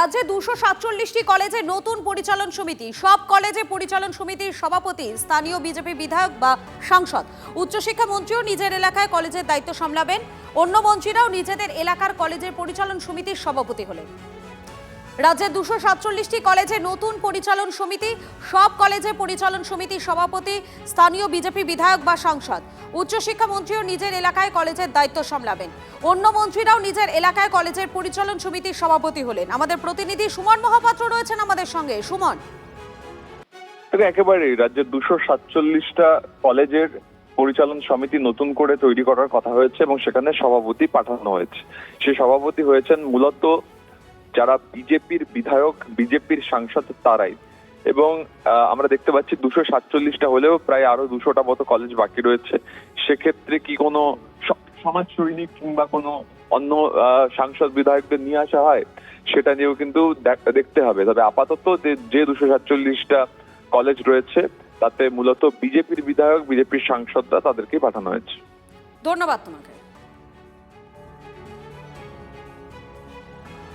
রাজ্যে 247টি কলেজে নতুন পরিচালন সমিতি। সব কলেজে পরিচালন সমিতির সভাপতি স্থানীয় বিজেপি বিধায়ক বা সাংসদ। উচ্চশিক্ষা মন্ত্রীও নিজের এলাকায় কলেজের দায়িত্ব সামলাবেন। অন্য মন্ত্রীরাও নিজেদের এলাকার কলেজের পরিচালন সমিতির সভাপতি হলেন। রাজ্যের 247টি কলেজে নতুন পরিচালন সমিতি। সব কলেজে পরিচালন সমিতির সভাপতি স্থানীয় বিজেপি বিধায়ক বা সাংসদ। উচ্চশিক্ষা মন্ত্রীও নিজের এলাকায় কলেজের দায়িত্ব সামলাবেন। অন্য মন্ত্রীরাও নিজের এলাকায় কলেজের পরিচালন সমিতির সভাপতি হলেন। আমাদের প্রতিনিধি সুমন মহাপাত্র রয়েছেন আমাদের সঙ্গে। সুমন, একেবারেই রাজ্যের 247টা কলেজের পরিচালন সমিতি নতুন করে তৈরি করার কথা হয়েছে এবং সেখানে সভাপতি পাঠানো হয়েছে। সেই সভাপতি হয়েছেন মূলত যারা বিজেপির বিধায়ক, বিজেপির সাংসদ তারাই। এবং আমরা দেখতে পাচ্ছি 247টা হলেও প্রায় আরো 200টা মতো কলেজ বাকি রয়েছে। সেক্ষেত্রে কি কোনো সমাজ সৈনিক কিংবা কোনো অন্য সাংসদ বিধায়কদের নিয়ে আসা হয় সেটা নিয়েও কিন্তু দেখতে হবে। তবে আপাতত যে 247টা কলেজ রয়েছে তাতে মূলত বিজেপির বিধায়ক, বিজেপির সাংসদরা তাদেরকে পাঠানো হয়েছে। ধন্যবাদ তোমাকে।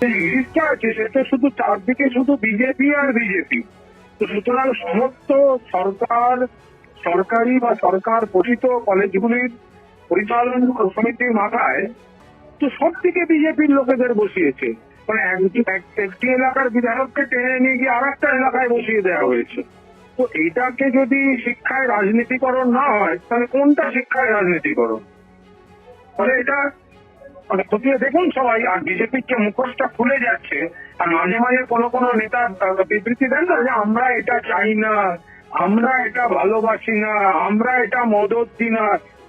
জিনিসটা আছে সেটা শুধু চারদিকে শুধু বিজেপি আর বিজেপি। তো সুতরাং সমস্ত সরকারি বা সরকার পোষিত কলেজগুলির পরিচালন সমিতির মাথায় তো সব থেকে বিজেপির লোকেদের বসিয়েছে। মানে একটি এলাকার বিধায়ককে টেনে নিয়ে গিয়ে আর একটা এলাকায় বসিয়ে দেওয়া হয়েছে। তো এইটাকে যদি শিক্ষায় রাজনীতিকরণ না হয় তাহলে কোনটা শিক্ষায় রাজনীতিকরণ? তাহলে এটা মানে খতিয়ে দেখুন সবাই। আর বিজেপির যে মুখোশটা খুলে যাচ্ছে, আর মাঝে মাঝে কোনো নেতা বিবৃতি দেন না যে আমরা এটা চাই না, আমরা এটা ভালোবাসি না, আমরা এটা মদত দিই না।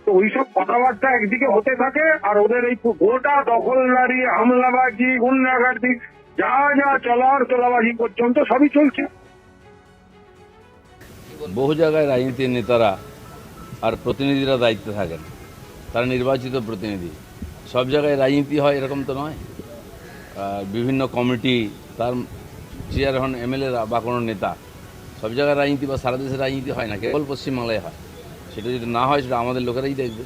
তো ওইসব কথাবার্তা একদিকে হতে থাকে আর ওদের এই গোটা দখলদারি, হামলাবাজি, গুন্ডাগার্দি যা যা তোলাবাজি পর্যন্ত সবই চলছে। বহু জায়গায় রাজনীতির নেতারা আর প্রতিনিধিরা দায়িত্বে থাকেন, তারা নির্বাচিত প্রতিনিধি। সব জায়গায় রাজনীতি হয় এরকম তো নয়। বিভিন্ন কমিটি, তার চেয়ার হন এমএলএরা বা কোনো নেতা। সব জায়গায় রাজনীতি বা সারা দেশের রাজনীতি হয় না, কেবল পশ্চিমবাংলায় হয়। সেটা যদি না হয় সেটা আমাদের লোকেরাই দেখবে।